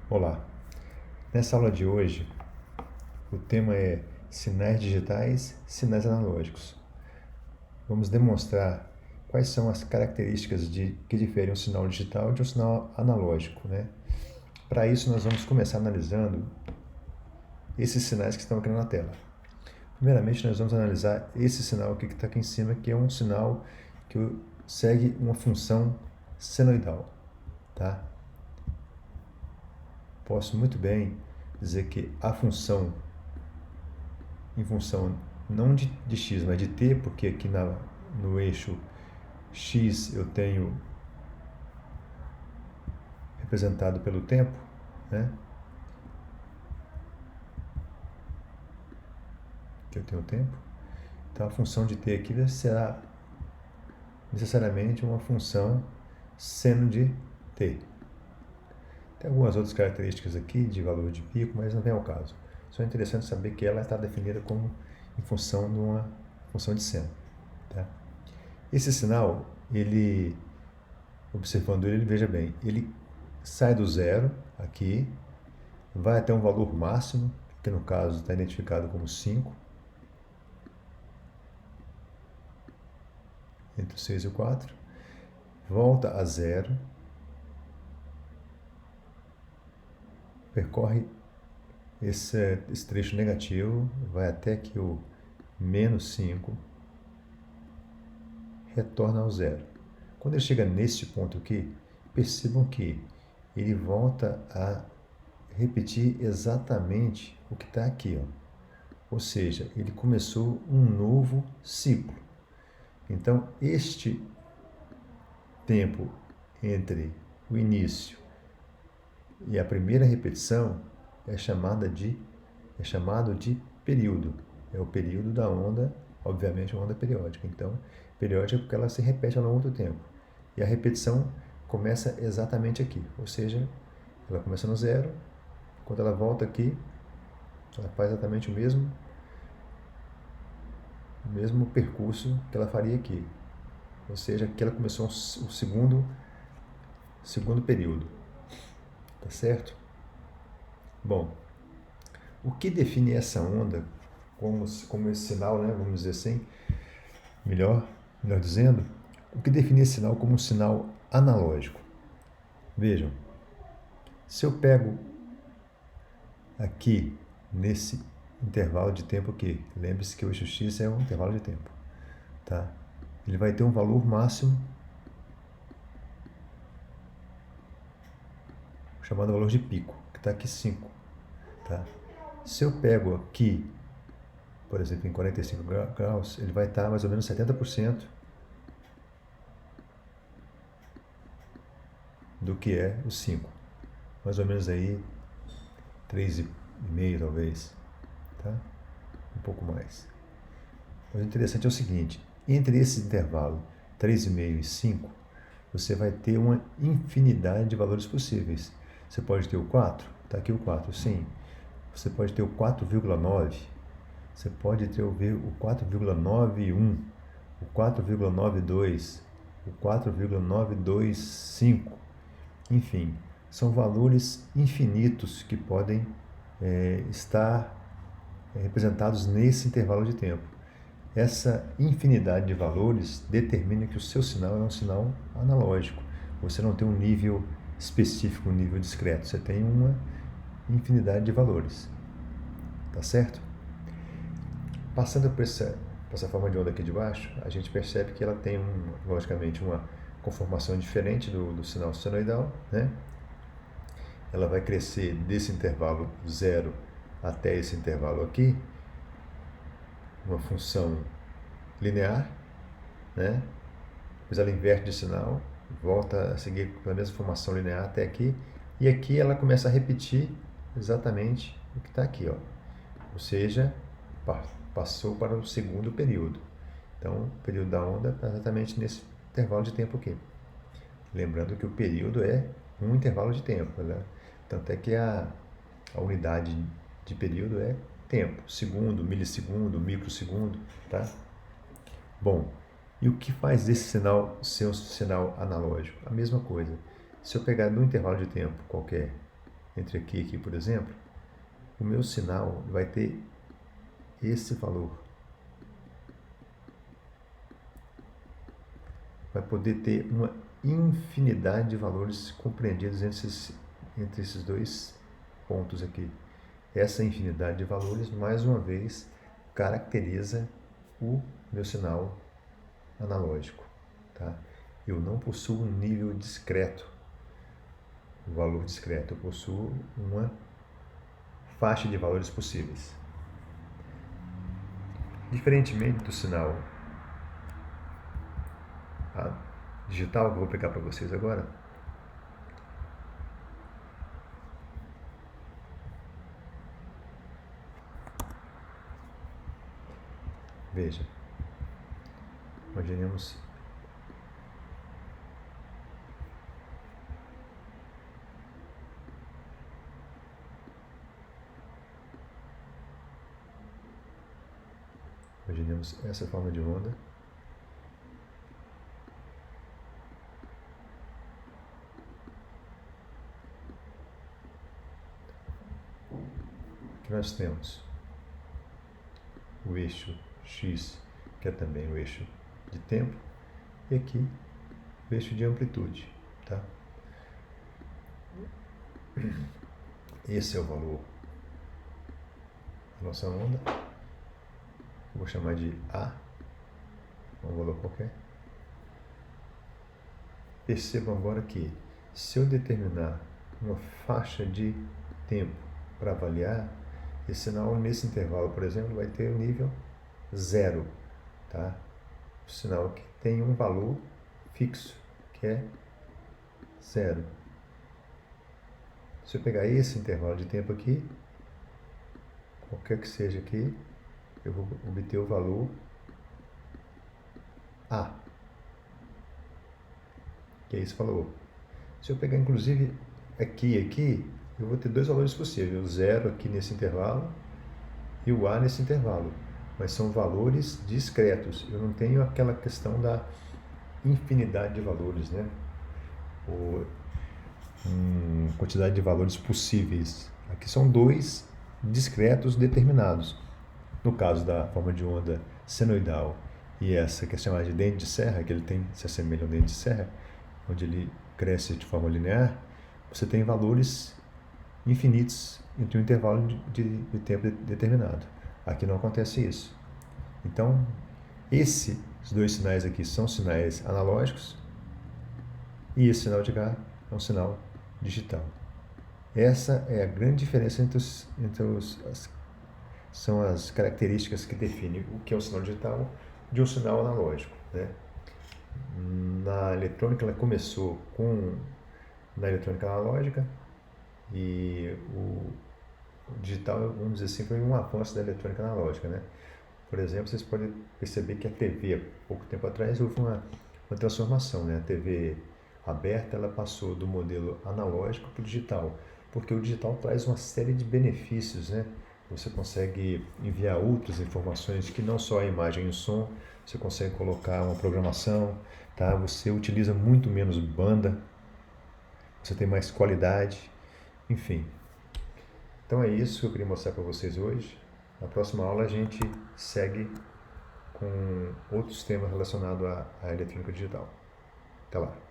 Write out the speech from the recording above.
Olá, nessa aula de hoje o tema é sinais digitais, sinais analógicos. Vamos demonstrar quais são as características que diferem um sinal digital de um sinal analógico, né? Para isso nós vamos começar analisando esses sinais que estão aqui na tela. Primeiramente nós vamos analisar esse sinal aqui que está aqui em cima, que é um sinal que segue uma função senoidal, tá? Posso muito bem dizer que a função em função não de x, mas de t, porque aqui no eixo x eu tenho representado pelo tempo, né? Que eu tenho tempo. Então a função de t aqui será necessariamente uma função seno de t. Tem algumas outras características aqui de valor de pico, mas não vem ao caso. Só é interessante saber que ela está definida como em função de uma função de seno. Tá? Esse sinal, observando ele, veja bem, ele sai do zero aqui, vai até um valor máximo, que no caso está identificado como 5, entre o 6 e o 4, volta a zero, percorre esse trecho negativo, vai até aqui o menos 5, retorna ao zero. Quando ele chega nesse ponto aqui, percebam que ele volta a repetir exatamente o que está aqui, ó. Ou seja, ele começou um novo ciclo. Então, este tempo entre o início e a primeira repetição é chamado de período. É o período da onda, obviamente uma onda periódica. Então, periódica porque ela se repete ao longo do tempo. E a repetição começa exatamente aqui, ou seja, ela começa no zero, quando ela volta aqui, ela faz exatamente o mesmo percurso que ela faria aqui. Ou seja, aqui ela começou o segundo período. Tá certo? Bom, o que define essa onda como esse sinal, né, vamos dizer assim, melhor dizendo, o que define esse sinal como um sinal analógico? Vejam, se eu pego aqui nesse intervalo de tempo aqui, lembre-se que o eixo x é um intervalo de tempo, tá? Ele vai ter um valor máximo chamado valor de pico, que está aqui 5, tá? Se eu pego aqui, por exemplo, em 45 graus, ele vai estar mais ou menos 70% do que é o 5. Mais ou menos aí 3,5 talvez, tá? Um pouco mais. Mas o interessante é o seguinte, entre esse intervalo 3,5 e 5, você vai ter uma infinidade de valores possíveis. Você pode ter o 4, está aqui o 4, sim. Você pode ter o 4,9, você pode ter o 4,91, o 4,92, o 4,925, enfim, são valores infinitos que podem estar representados nesse intervalo de tempo. Essa infinidade de valores determina que o seu sinal é um sinal analógico. Você não tem um nível específico, um nível discreto, você tem uma infinidade de valores. Tá certo? Passando por essa forma de onda aqui de baixo, a gente percebe que ela tem, logicamente, uma conformação diferente do sinal senoidal, né? Ela vai crescer desse intervalo zero até esse intervalo aqui, uma função linear, né? Depois ela inverte de sinal, volta a seguir pela mesma formação linear até aqui, e aqui ela começa a repetir exatamente o que está aqui, ó. Ou seja, passou para o segundo período. Então, o período da onda está exatamente nesse intervalo de tempo aqui. Lembrando que o período é um intervalo de tempo, né? Tanto é que a unidade de período é tempo, segundo, milissegundo, microsegundo, tá? Bom, e o que faz desse sinal ser um sinal analógico? A mesma coisa. Se eu pegar num intervalo de tempo qualquer, entre aqui e aqui, por exemplo, o meu sinal vai ter esse valor. Vai poder ter uma infinidade de valores compreendidos entre esses dois pontos aqui. Essa infinidade de valores, mais uma vez, caracteriza o meu sinal analógico. Tá? Eu não possuo um nível discreto, um valor discreto, eu possuo uma faixa de valores possíveis. Diferentemente do sinal digital, que eu vou aplicar para vocês agora, veja, imaginemos essa forma de onda. Que nós temos o eixo X, que é também o eixo de tempo, e aqui o eixo de amplitude. Tá? Esse é o valor da nossa onda. Eu vou chamar de A, um valor qualquer. Percebam agora que, se eu determinar uma faixa de tempo para avaliar, esse sinal nesse intervalo, por exemplo, vai ter o nível 0. Tá? O sinal que tem um valor fixo, que é 0. Se eu pegar esse intervalo de tempo aqui, qualquer que seja aqui, eu vou obter o valor A, que é esse valor. Se eu pegar inclusive aqui e aqui, eu vou ter dois valores possíveis, o 0 aqui nesse intervalo e o A nesse intervalo, mas são valores discretos. Eu não tenho aquela questão da infinidade de valores, né? Ou quantidade de valores possíveis. Aqui são dois discretos determinados. No caso da forma de onda senoidal e essa que é chamada de dente de serra, que ele se assemelha ao dente de serra, onde ele cresce de forma linear, você tem valores infinitos entre um intervalo de tempo determinado. Aqui não acontece isso. Então, esses dois sinais aqui são sinais analógicos e esse sinal de cá é um sinal digital. Essa é a grande diferença são as características que definem o que é um sinal digital de um sinal analógico. Né? Na eletrônica, ela começou na eletrônica analógica e o digital, vamos dizer assim, foi um avanço da eletrônica analógica. Né? Por exemplo, vocês podem perceber que a TV, há pouco tempo atrás, houve uma transformação. Né? A TV aberta, ela passou do modelo analógico para o digital, porque o digital traz uma série de benefícios, né? Você consegue enviar outras informações que não só a imagem e o som, você consegue colocar uma programação, tá? Você utiliza muito menos banda, você tem mais qualidade, enfim. Então é isso que eu queria mostrar para vocês hoje. Na próxima aula a gente segue com outros temas relacionados à eletrônica digital. Até lá!